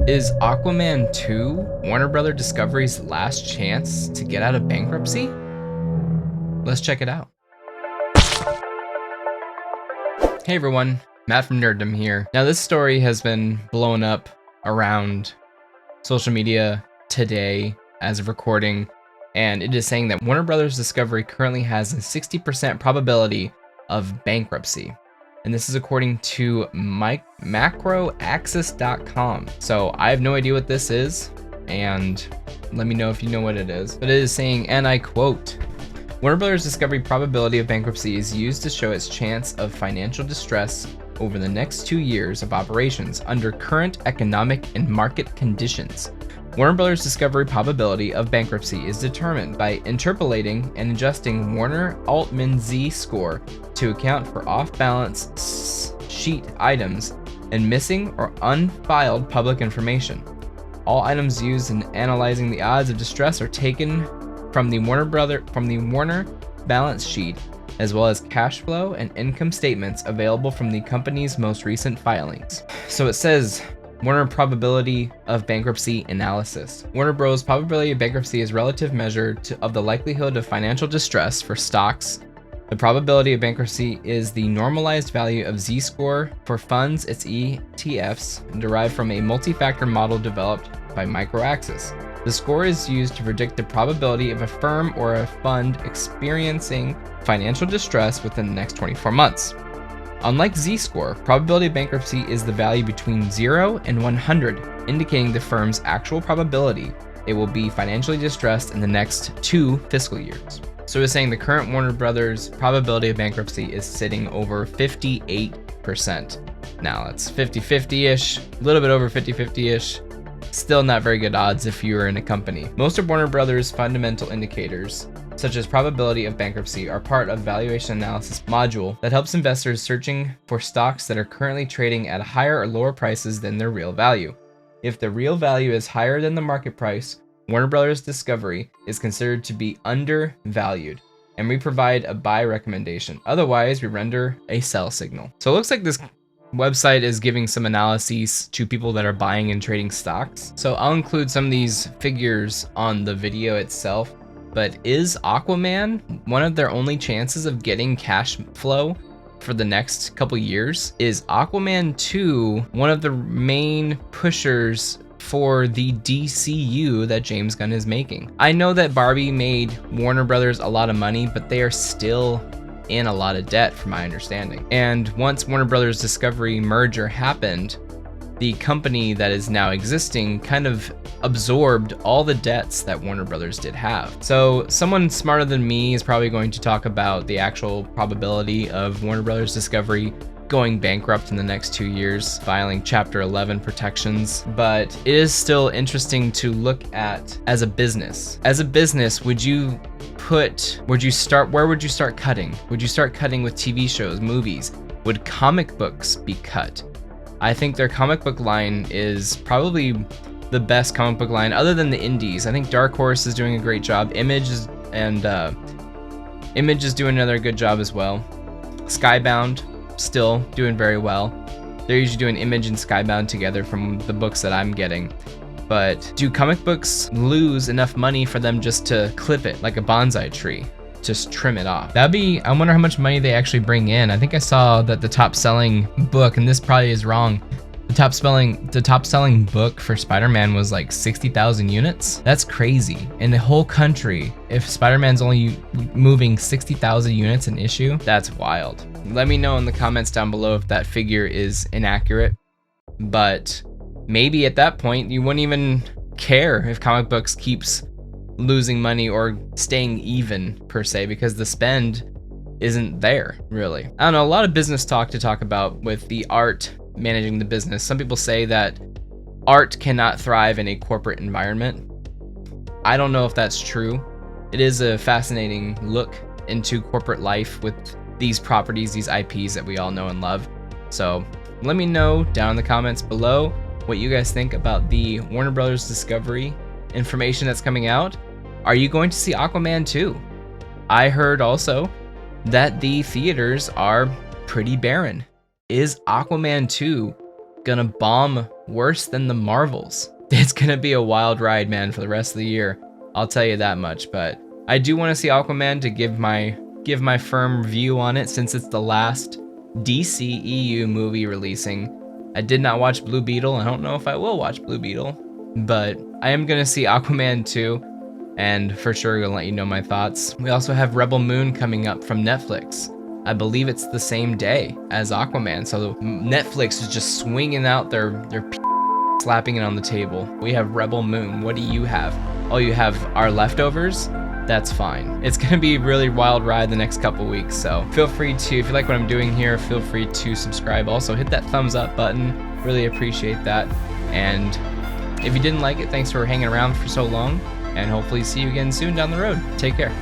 Is Aquaman 2 Warner Bros. Discovery's last chance to get out of bankruptcy? Let's check it out. Hey everyone, Matt from Nerddom here. Now this story has been blown up around social media today as of recording, and it is saying that Warner Bros. Discovery currently has a 60% probability of bankruptcy. And this is according to macroaccess.com. So I have no idea what this is, and let me know if you know what it is. But it is saying, and I quote, Warner Bros. Discovery probability of bankruptcy is used to show its chance of financial distress over the next 2 years of operations under current economic and market conditions. Warner Bros. Discovery probability of bankruptcy is determined by interpolating and adjusting Warner Altman Z-score to account for off-balance sheet items and missing or unfiled public information. All items used in analyzing the odds of distress are taken from the Warner balance sheet, as well as cash flow and income statements available from the company's most recent filings. So it says, Warner probability of bankruptcy analysis. Warner Bros. Probability of bankruptcy is a relative measure of the likelihood of financial distress for stocks. The probability of bankruptcy is the normalized value of Z-score for funds, its ETFs, derived from a multi-factor model developed by MicroAccess. The score is used to predict the probability of a firm or a fund experiencing financial distress within the next 24 months. Unlike Z-score, probability of bankruptcy is the value between 0 and 100, indicating the firm's actual probability it will be financially distressed in the next 2 fiscal years. So it's saying the current Warner Brothers probability of bankruptcy is sitting over 58%. Now it's 50-50-ish, a little bit over 50-50-ish. Still not very good odds if you're in a company. Most of Warner Brothers' fundamental indicators, such as probability of bankruptcy, are part of valuation analysis module that helps investors searching for stocks that are currently trading at higher or lower prices than their real value. If the real value is higher than the market price, Warner Bros. Discovery is considered to be undervalued, and we provide a buy recommendation. Otherwise, we render a sell signal. So it looks like this website is giving some analyses to people that are buying and trading stocks. So I'll include some of these figures on the video itself. But is Aquaman one of their only chances of getting cash flow for the next couple years? Is Aquaman 2 one of the main pushers for the DCU that James Gunn is making? I know that Barbie made Warner Brothers a lot of money, but they are still in a lot of debt from my understanding. And once Warner Brothers Discovery merger happened, the company that is now existing kind of absorbed all the debts that Warner Brothers did have. So someone smarter than me is probably going to talk about the actual probability of Warner Brothers Discovery going bankrupt in the next 2 years, filing Chapter 11 protections. But it is still interesting to look at as a business. As a business, where would you start cutting? Would you start cutting with TV shows, movies? Would comic books be cut? I think their comic book line is probably the best comic book line other than the indies. I think Dark Horse is doing a great job. Image is doing another good job as well. Skybound still doing very well. They're usually doing Image and Skybound together from the books that I'm getting. But do comic books lose enough money for them just to clip it like a bonsai tree? Just trim it off. I wonder how much money they actually bring in. I think I saw that the top selling book, and this probably is wrong, the top selling book for Spider-Man was like 60,000 units. That's crazy. In the whole country, if Spider-Man's only moving 60,000 units an issue, that's wild. Let me know in the comments down below if that figure is inaccurate. But maybe at that point, you wouldn't even care if comic books keeps losing money or staying even per se, because the spend isn't there really. I don't know, a lot of business talk to talk about with the art managing the business. Some people say that art cannot thrive in a corporate environment. I don't know if that's true. It is a fascinating look into corporate life with these properties, these IPs that we all know and love. So let me know down in the comments below what you guys think about the Warner Bros. Discovery information that's coming out. Are you going to see Aquaman 2? I heard also that the theaters are pretty barren. Is Aquaman 2 gonna bomb worse than the Marvels. It's gonna be a wild ride, man, for the rest of the year. I'll tell you that much, but I do want to see Aquaman to give my firm view on it, since it's the last DCEU movie releasing. I did not watch Blue Beetle. I don't know if I will watch Blue Beetle, but I am gonna see Aquaman 2, and for sure gonna let you know my thoughts. We also have Rebel Moon coming up from Netflix. I believe it's the same day as Aquaman, so Netflix is just swinging out their slapping it on the table. We have Rebel Moon. What do you have? Oh, you have Our Leftovers? That's fine. It's gonna be a really wild ride the next couple weeks, so feel free to, if you like what I'm doing here, feel free to subscribe. Also, hit that thumbs up button. Really appreciate that. And if you didn't like it, thanks for hanging around for so long, and hopefully see you again soon down the road. Take care.